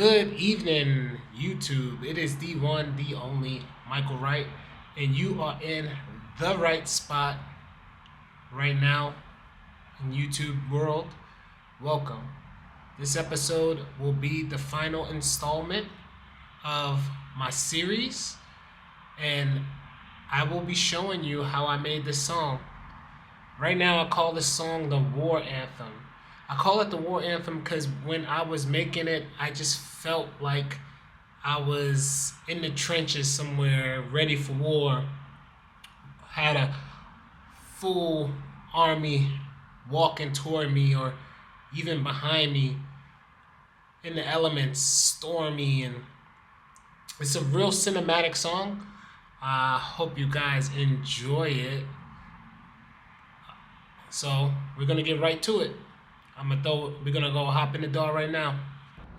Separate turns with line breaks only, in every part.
Good evening, YouTube. It is the one, the only Michael Wright, and you are in the right spot right now in YouTube world. Welcome. This episode will be the final installment of my series, and I will be showing you how I made this song. Right now, I call this song the War Anthem. I call it the War Anthem because when I was making it, I just felt like I was in the trenches somewhere, ready for war. Had a full army walking toward me or even behind me in the elements, stormy, and it's a real cinematic song. I hope you guys enjoy it. So we're gonna get right to it. We're gonna go hop in the door right now.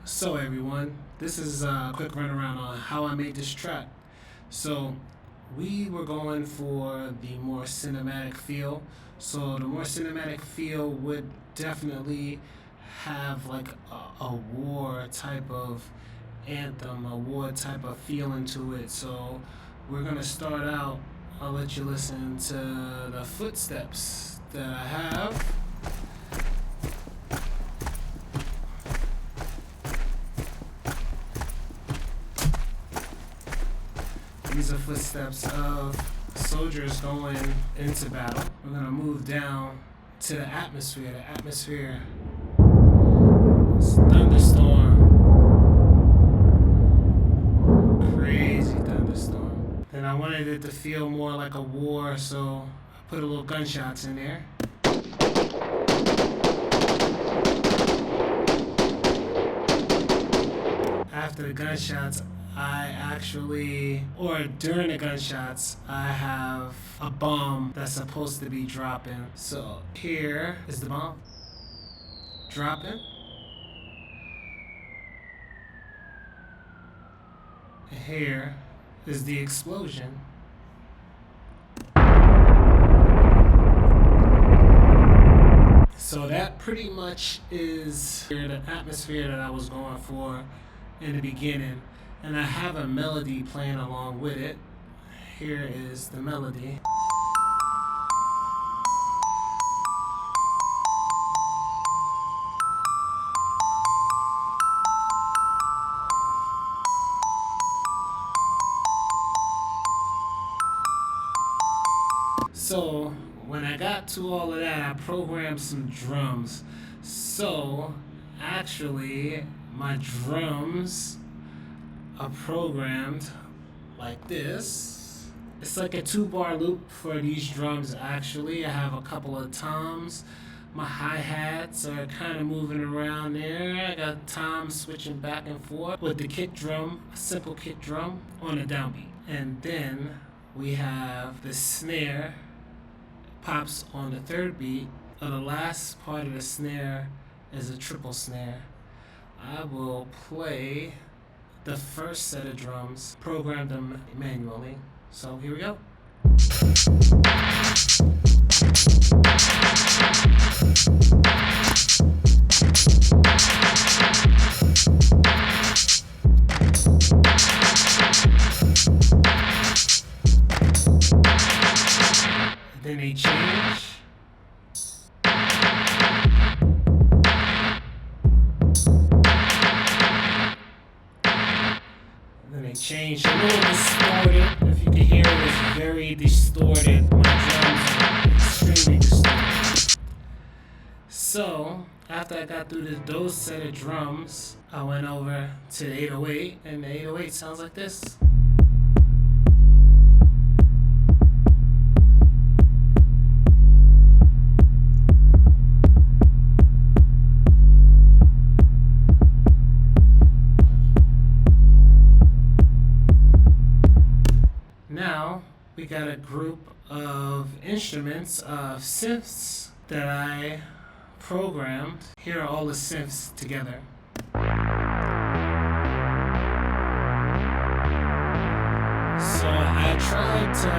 So everyone, this is a quick runaround on how I made this track. So we were going for the more cinematic feel. So the more cinematic feel would definitely have like a war type of anthem, a war type of feeling to it. So we're gonna start out. I'll let you listen to the footsteps that I have. These are footsteps of soldiers going into battle. We're gonna move down to the atmosphere. The atmosphere is thunderstorm. Crazy thunderstorm. Then I wanted it to feel more like a war, so I put a little gunshots in there. After the gunshots, during the gunshots, I have a bomb that's supposed to be dropping. So here is the bomb dropping. And here is the explosion. So that pretty much is the atmosphere that I was going for in the beginning. And I have a melody playing along with it. Here is the melody. So when I got to all of that, I programmed some drums. So actually, my drums are programmed like this. It's like a 2-bar loop for these drums actually. I have a couple of toms. My hi-hats are kind of moving around there. I got toms switching back and forth with the kick drum, a simple kick drum on a downbeat. And then we have the snare pops on the third beat. The last part of the snare is a triple snare. I will play the first set of drums, program them manually. So here we go. Then they change. Changed a little distorted. If you can hear it, it's very distorted. My drums are extremely distorted. So after I got through those set of drums, I went over to the 808, and the 808 sounds like this. Now we got a group of instruments, of synths that I programmed. Here are all the synths together. So I tried to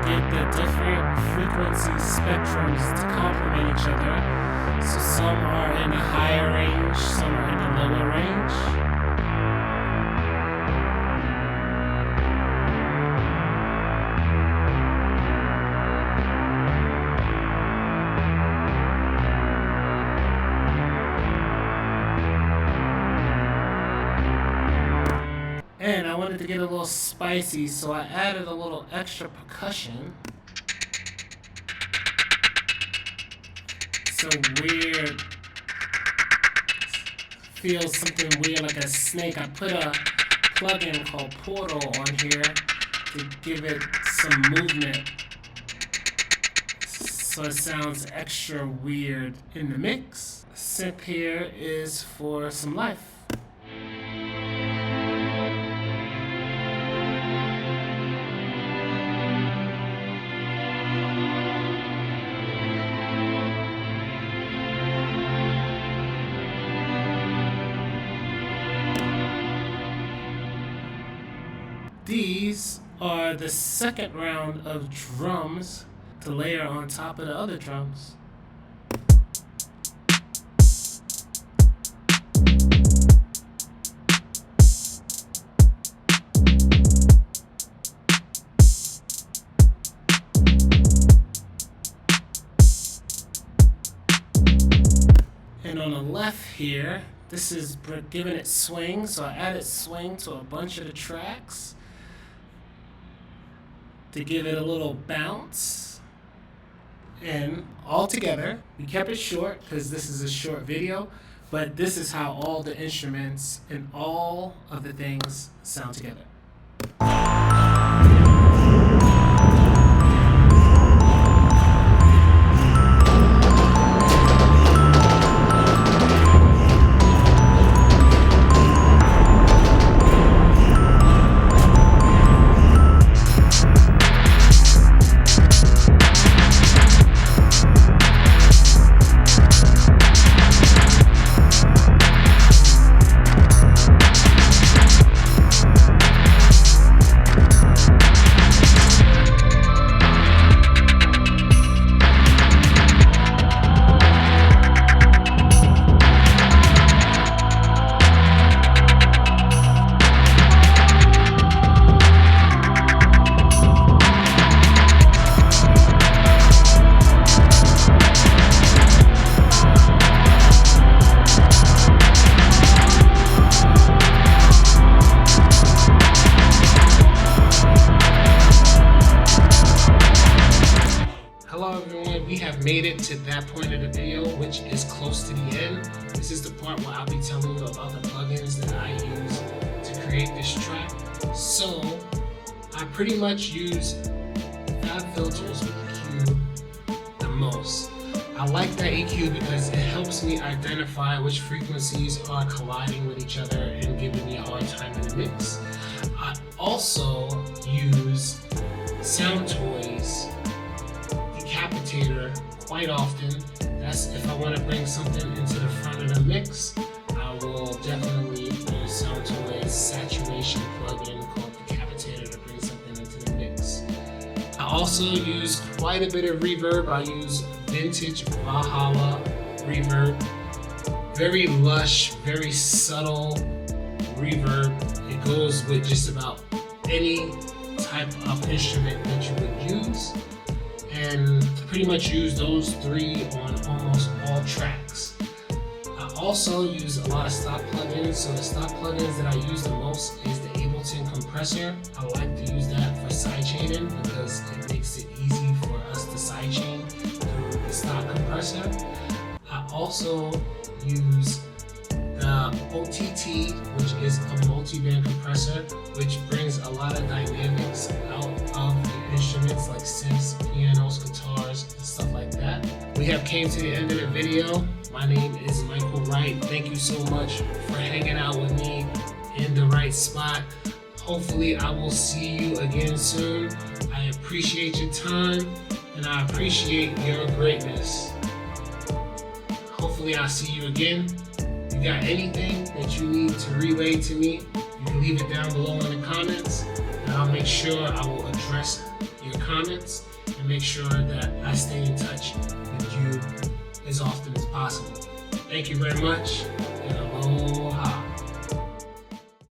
get the different frequency spectrums to complement each other. So some are in the higher range, some are in the lower range. wanted to get a little spicy, so I added a little extra percussion. So weird. Feels something weird like a snake. I put a plugin called Portal on here to give it some movement, so it sounds extra weird in the mix. Synth here is for some life. These are the second round of drums to layer on top of the other drums. And on the left here, this is giving it swing, so I added swing to a bunch of the tracks to give it a little bounce. And all together, we kept it short because this is a short video, but this is how all the instruments and all of the things sound together. We have made it to that point of the video, which is close to the end. This is the part where I'll be telling you about the plugins that I use to create this track. So I pretty much use 5 filters with EQ the most. I like that EQ because it helps me identify which frequencies are colliding with each other and giving me a hard time in the mix. I also use Sound Toys Decapitator quite often. That's if I want to bring something into the front of the mix. I will definitely use Sound Toys Saturation plugin called Decapitator to bring something into the mix. I also use quite a bit of reverb. I use vintage Valhalla reverb. Very lush, very subtle reverb. It goes with just about any type of instrument that you would use. And pretty much use those 3 on almost all tracks. I also use a lot of stock plugins. So the stock plugins that I use the most is the Ableton compressor. I like to use that for sidechaining because it makes it easy for us to sidechain through the stock compressor. I also use the OTT, which is a multi-band compressor, which brings a lot of dynamics out of the instruments like synths, pianos, guitars, and stuff like that. We have came to the end of the video. My name is Michael Wright. Thank you so much for hanging out with me in the right spot. Hopefully I will see you again soon. I appreciate your time and I appreciate your greatness. Hopefully I'll see you again. If you got anything that you need to relay to me, you can leave it down below in the comments, and I'll make sure I will address your comments and make sure that I stay in touch with you as often as possible. Thank you very much, and